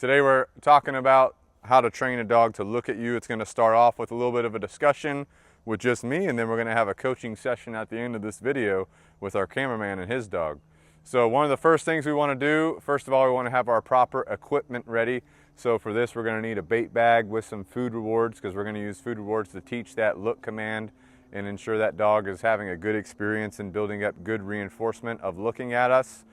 Today we're talking about how to train a dog to look at you. It's going to start off with a little bit of a discussion with just me, and then we're going to have a coaching session at the end of this video with our cameraman and his dog. So one of the first things we want to do, first of all, we want to have our proper equipment ready. So for this, we're going to need a bait bag with some food rewards, because we're going to use food rewards to teach that look command and ensure that dog is having a good experience and building up good reinforcement of looking at us.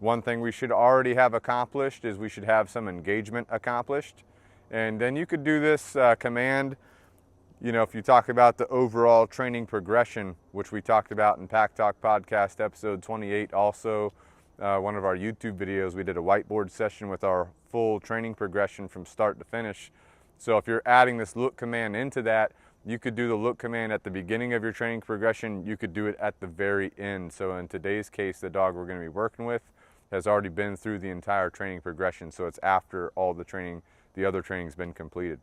One thing we should already have accomplished is we should have some engagement accomplished. And then you could do this command, you know, if you talk about the overall training progression, which we talked about in Pack Talk Podcast episode 28. Also, one of our YouTube videos, we did a whiteboard session with our full training progression from start to finish. So if you're adding this look command into that, you could do the look command at the beginning of your training progression. You could do it at the very end. So in today's case, the dog we're going to be working with has already been through the entire training progression. So it's after all the training, the other training's been completed.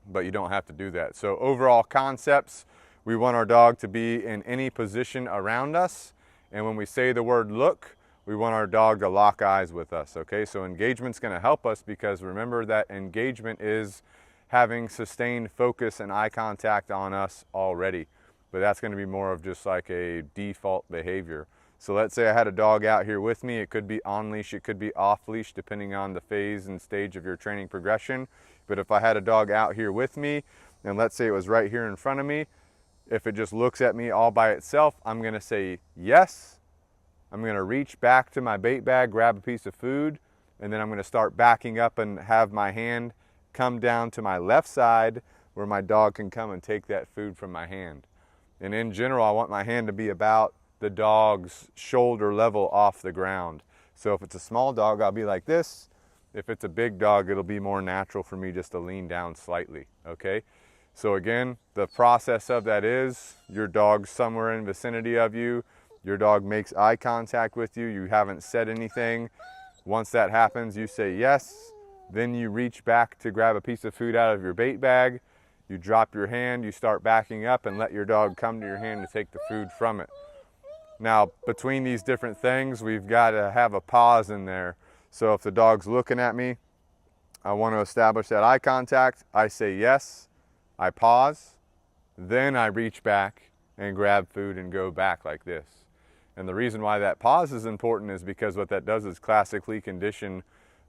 But you don't have to do that. So overall concepts, we want our dog to be in any position around us. And when we say the word look, we want our dog to lock eyes with us, okay? So engagement's gonna help us, because remember that engagement is having sustained focus and eye contact on us already. But that's gonna be more of just like a default behavior. So let's say I had a dog out here with me. It could be on leash, it could be off leash, depending on the phase and stage of your training progression. But if I had a dog out here with me, and let's say it was right here in front of me, if it just looks at me all by itself, I'm gonna say yes. I'm gonna reach back to my bait bag, grab a piece of food, and then I'm gonna start backing up and have my hand come down to my left side where my dog can come and take that food from my hand. And in general, I want my hand to be about the dog's shoulder level off the ground. So if it's a small dog, I'll be like this. If it's a big dog, it'll be more natural for me just to lean down slightly, okay? So again, the process of that is your dog's somewhere in vicinity of you. Your dog makes eye contact with you. You haven't said anything. Once that happens, you say yes. Then you reach back to grab a piece of food out of your bait bag. You drop your hand, you start backing up and let your dog come to your hand to take the food from it. Now, between these different things, we've got to have a pause in there. So if the dog's looking at me, I want to establish that eye contact. I say yes, I pause, then I reach back and grab food and go back like this. And the reason why that pause is important is because what that does is classically condition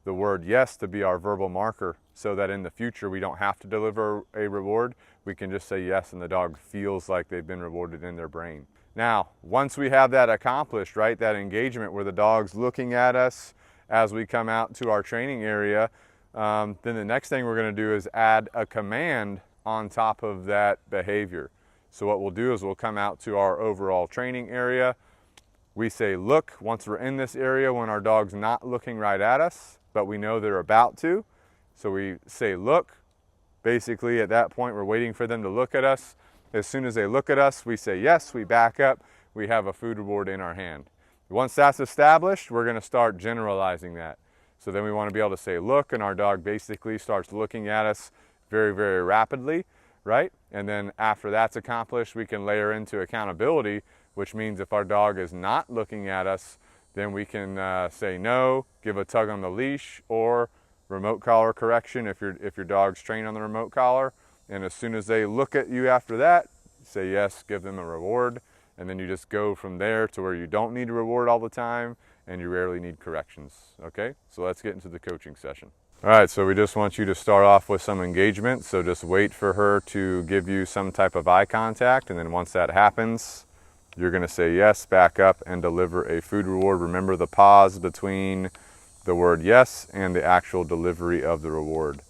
the word yes to be our verbal marker, so that in the future we don't have to deliver a reward. We can just say yes and the dog feels like they've been rewarded in their brain. Now, once we have that accomplished, right, that engagement where the dog's looking at us as we come out to our training area, then the next thing we're going to do is add a command on top of that behavior. So what we'll do is we'll come out to our overall training area. We say look once we're in this area when our dog's not looking right at us, but we know they're about to. So we say look. Basically at that point we're waiting for them to look at us. As soon as they look at us, we say yes, we back up, we have a food reward in our hand. Once that's established, we're gonna start generalizing that. So then we wanna be able to say look, and our dog basically starts looking at us very, very rapidly, right? And then after that's accomplished, we can layer into accountability, which means if our dog is not looking at us, then we can say no, give a tug on the leash, or remote collar correction if your dog's trained on the remote collar. And as soon as they look at you after that, say yes, give them a reward, and then you just go from there to where you don't need a reward all the time and you rarely need corrections, okay? So let's get into the coaching session. All right, so we just want you to start off with some engagement. So just wait for her to give you some type of eye contact, and then once that happens, you're gonna say yes, back up, and deliver a food reward. Remember the pause between the word yes and the actual delivery of the reward.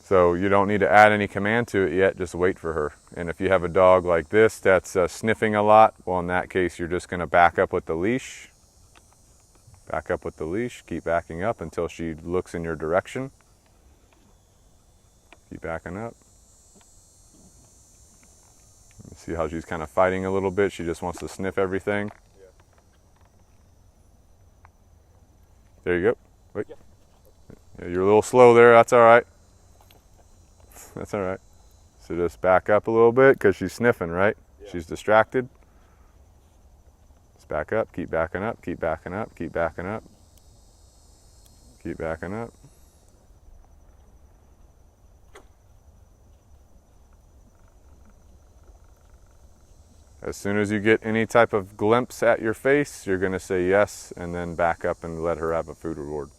So you don't need to add any command to it yet, just wait for her. And if you have a dog like this that's sniffing a lot, well, in that case, you're just gonna back up with the leash. Back up with the leash, keep backing up until she looks in your direction. Keep backing up. See how she's kind of fighting a little bit? She just wants to sniff everything. Yeah. There you go. Wait. Yeah, you're a little slow there, that's all right. That's all right. So just back up a little bit because she's sniffing, right? Yeah. She's distracted. Just back up, keep backing up, keep backing up, keep backing up. Keep backing up. As soon as you get any type of glimpse at your face, you're going to say yes and then back up and let her have a food reward.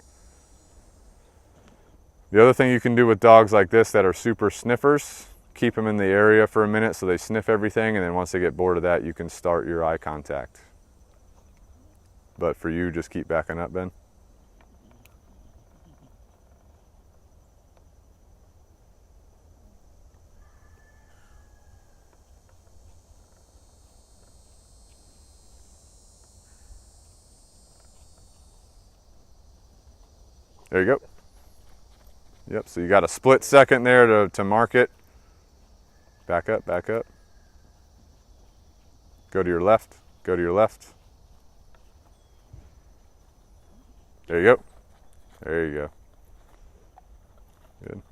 The other thing you can do with dogs like this that are super sniffers, keep them in the area for a minute so they sniff everything, and then once they get bored of that, you can start your eye contact. But for you, just keep backing up, Ben. There you go. Yep, so you got a split second there to mark it. Back up, back up. Go to your left, go to your left. There you go. There you go. Good.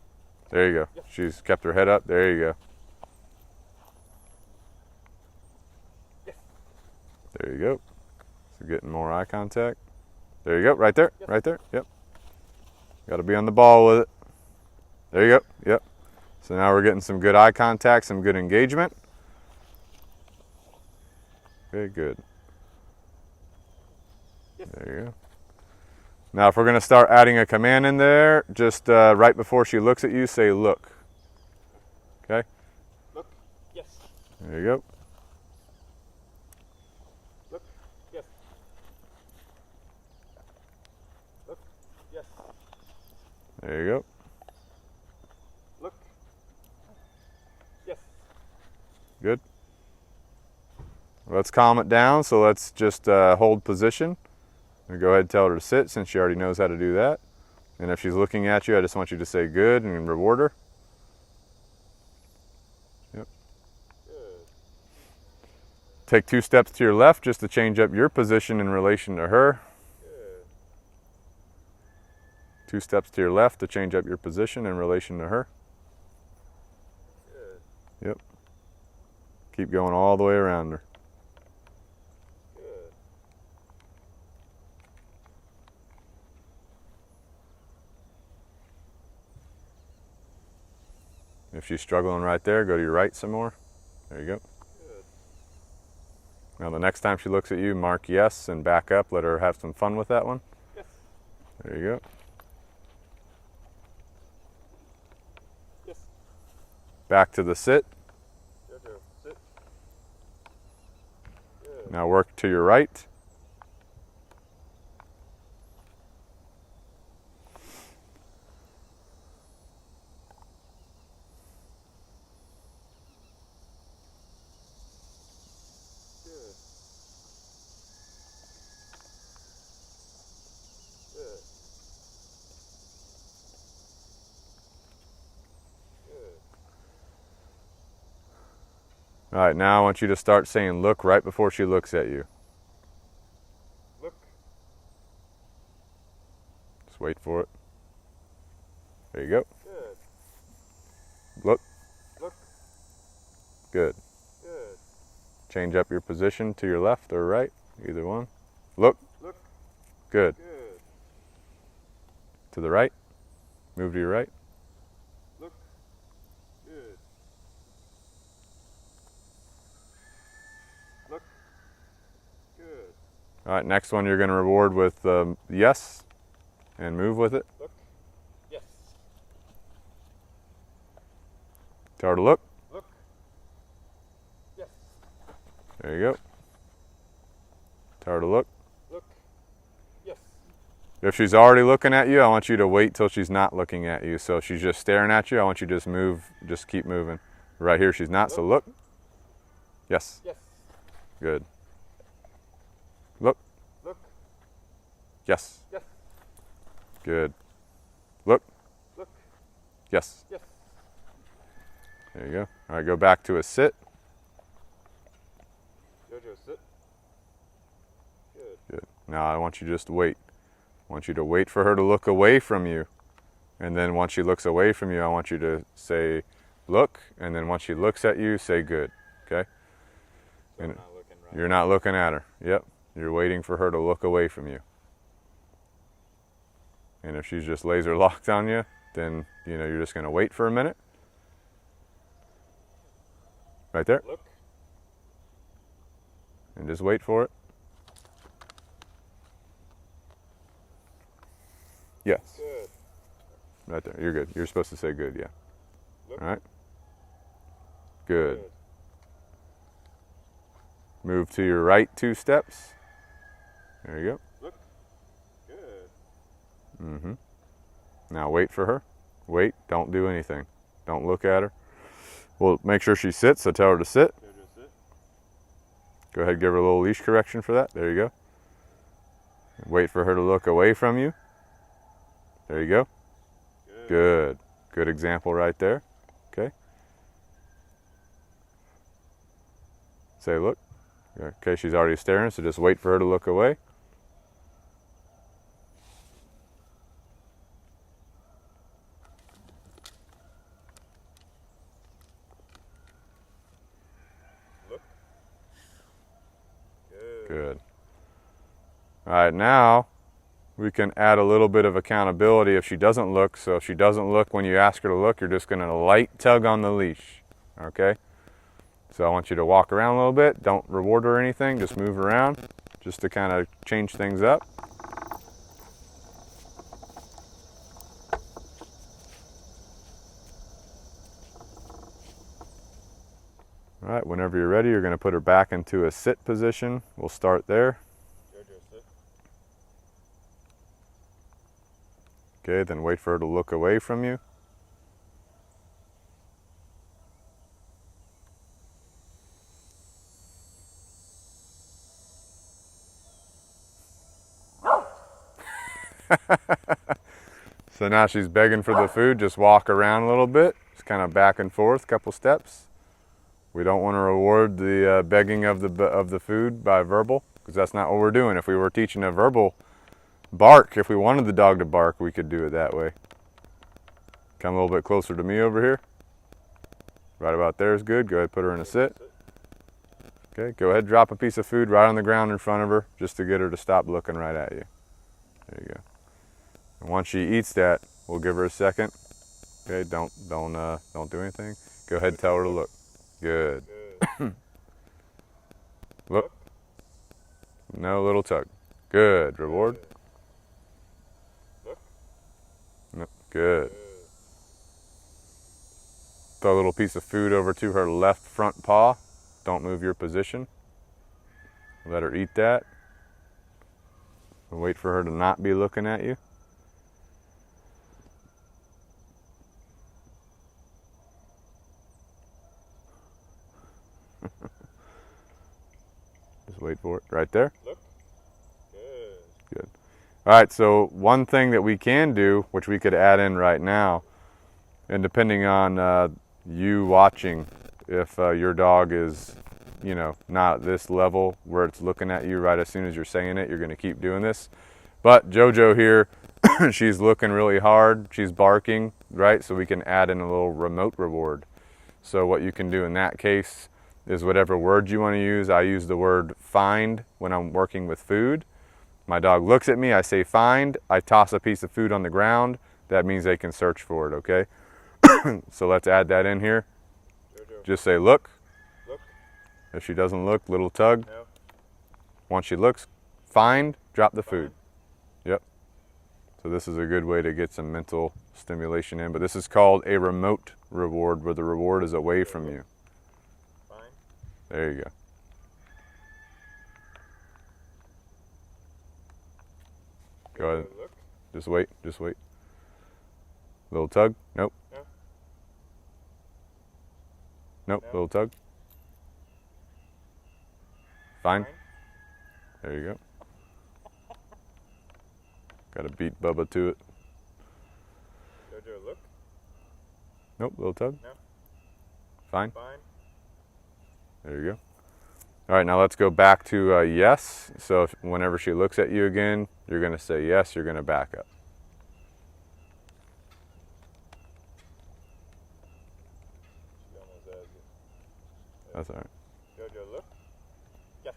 There you go. She's kept her head up. There you go. There you go. So getting more eye contact. There you go. Right there. Right there. Yep. Got to be on the ball with it. There you go. Yep. So now we're getting some good eye contact, some good engagement. Okay, good. There you go. Now if we're going to start adding a command in there, just right before she looks at you, say look. Okay? Look. Yes. There you go. Look. Yes. Look. Yes. There you go. Look. Yes. Good. Let's calm it down, so let's just hold position. And go ahead and tell her to sit since she already knows how to do that. And if she's looking at you, I just want you to say good and reward her. Yep. Good. Take 2 steps to your left just to change up your position in relation to her. Good. 2 steps to your left to change up your position in relation to her. Good. Yep. Keep going all the way around her. Good. If she's struggling right there, go to your right some more. There you go. Good. Now the next time she looks at you, mark yes and back up. Let her have some fun with that one. Yes. There you go. Yes. Back to the sit. Jocko, sit. Good. Now work to your right. Good. Good. Good. All right, now I want you to start saying look right before she looks at you. Look. Just wait for it. There you go. Good. Look. Look. Good. Good. Change up your position to your left or right, either one. Look. Look. Good. Good. To the right. Move to your right. Look. Good. Look. Good. All right, next one you're going to reward with yes and move with it. Look. Yes. Tell her to look. Look. Yes. There you go. Tell her to look. Look. Yes. If she's already looking at you, I want you to wait till she's not looking at you. So if she's just staring at you, I want you to just move, just keep moving. Right here she's not, so look. Yes. Yes. Good. Look. Look. Yes. Yes. Good. Look. Look. Yes. Yes. There you go. All right, go back to a sit. Jocko, sit. Good. Good. Now I want you to just wait. I want you to wait for her to look away from you. And then once she looks away from you, I want you to say look, and then once she looks at you, say good, okay? So And I'm not looking right. you're not looking at her. Yep, you're waiting for her to look away from you. And if she's just laser locked on you, then you're just gonna wait for a minute. Right there. Look. And just wait for it. Yes. Good. Right there. You're good. You're supposed to say good, yeah. Look. All right. Good. Move to your right 2 steps. There you go. Look. Good. Mm-hmm. Now wait for her. Wait. Don't do anything. Don't look at her. Well, make sure she sits, so tell her to sit. Jojo, sit. Go ahead and give her a little leash correction for that. There you go. Wait for her to look away from you. There you go. Good. Good. Good example right there. Okay. Say, look. Okay, she's already staring, so just wait for her to look away. Look. Good. Good. All right, now we can add a little bit of accountability if she doesn't look. So if she doesn't look when you ask her to look, you're just going to light tug on the leash, okay? So I want you to walk around a little bit. Don't reward her or anything. Just move around just to kind of change things up. All right, whenever you're ready, you're going to put her back into a sit position. We'll start there. Jojo, sit. Okay, then wait for her to look away from you. So now she's begging for the food. Just walk around a little bit. Just kind of back and forth, couple steps. We don't want to reward the begging of the food by verbal, because that's not what we're doing. If we were teaching a verbal bark, if we wanted the dog to bark, we could do it that way. Come a little bit closer to me over here. Right about there is good. Go ahead, put her in a sit. Okay, go ahead, drop a piece of food right on the ground in front of her, just to get her to stop looking right at you. There you go. And once she eats that, we'll give her a second. Okay, don't do anything. Go ahead and tell her to look. Good. Good. Look. No, little tug. Good. Reward. Look. No, good. Throw a little piece of food over to her left front paw. Don't move your position. Let her eat that. And wait for her to not be looking at you. Just wait for it. Right there. Look. Good. Good. All right, so one thing that we can do, which we could add in right now, and depending on you watching, if your dog is, not at this level where it's looking at you right as soon as you're saying it, you're going to keep doing this. But Jojo here, she's looking really hard. She's barking, right? So we can add in a little remote reward. So what you can do in that case is whatever word you want to use. I use the word find when I'm working with food. My dog looks at me, I say find, I toss a piece of food on the ground. That means they can search for it, okay? So let's add that in here. Jojo. Just say look. Look. If she doesn't look, little tug. No. Once she looks, find, drop the Find. food. Yep. So this is a good way to get some mental stimulation in, but this is called a remote reward, where the reward is away from you. Fine. There you go. Go ahead. Look. Just wait. Just wait. Little tug. Nope. No. Nope. No. Little tug. Fine. Fine. There you go. Got to beat Bubba to it. Jojo, look. Nope. Little tug. No. Fine. Fine. There you go. All right, now let's go back to yes. So whenever she looks at you again, you're going to say yes, you're going to back up. That's all right. Jojo, look. Yes.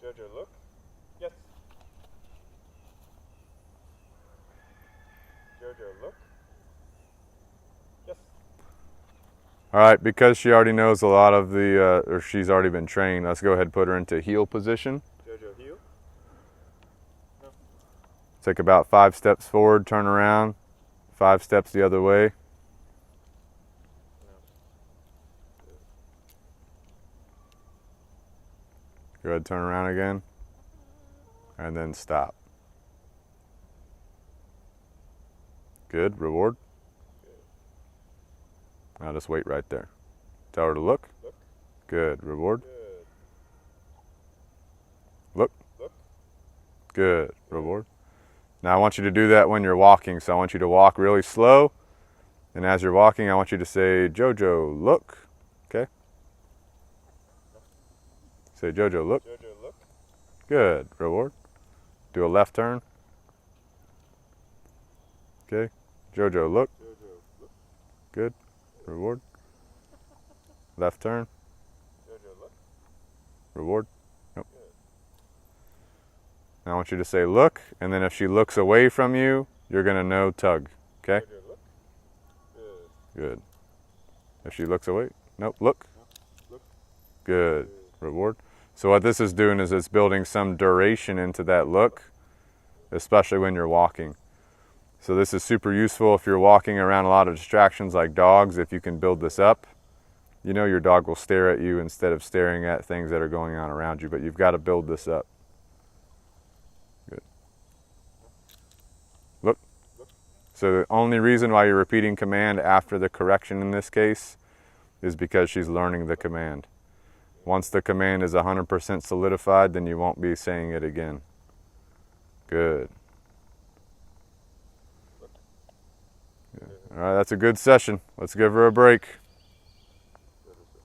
Jojo, look. Yes. Jojo, look. Yes. All right, because she already knows a lot of the, or she's already been trained, let's go ahead and put her into heel position. Jojo, heel. No. Take about 5 steps forward, turn around, 5 steps the other way. No. Go ahead, turn around again, and then stop. Good, reward. Now just wait right there. Tell her to look. Look. Good, reward. Good. Look. Look. Good, reward. Now I want you to do that when you're walking, so I want you to walk really slow, and as you're walking I want you to say, Jojo, look. Okay? Say, Jojo, look. Jojo, look. Good, reward. Do a left turn. Okay? Jojo, look. Jojo, look. Good, reward. Left turn. Jojo, look. Reward. Nope. Good. Now I want you to say look, and then if she looks away from you, you're gonna no tug. Okay? Jojo, look. Good. Good. If she looks away, nope, look. Look. Good. Reward. So what this is doing is it's building some duration into that look, especially when you're walking. So this is super useful if you're walking around a lot of distractions like dogs. If you can build this up, you know your dog will stare at you instead of staring at things that are going on around you, but you've got to build this up. Good. Look. So the only reason why you're repeating command after the correction in this case is because she's learning the command. Once the command is 100% solidified, then you won't be saying it again. Good. All right, that's a good session. Let's give her a break.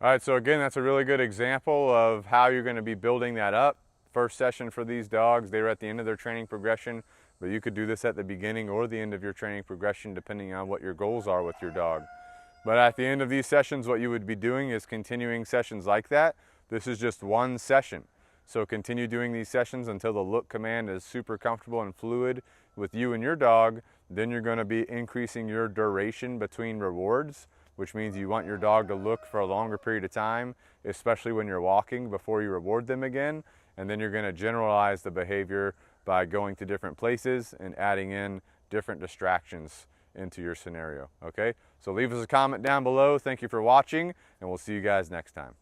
All right, so again, that's a really good example of how you're going to be building that up. First session for these dogs, they were at the end of their training progression, but you could do this at the beginning or the end of your training progression depending on what your goals are with your dog. But at the end of these sessions, what you would be doing is continuing sessions like that. This is just one session. So continue doing these sessions until the look command is super comfortable and fluid with you and your dog. Then you're going to be increasing your duration between rewards, which means you want your dog to look for a longer period of time, especially when you're walking before you reward them again. And then you're going to generalize the behavior by going to different places and adding in different distractions into your scenario. Okay, so leave us a comment down below. Thank you for watching, and we'll see you guys next time.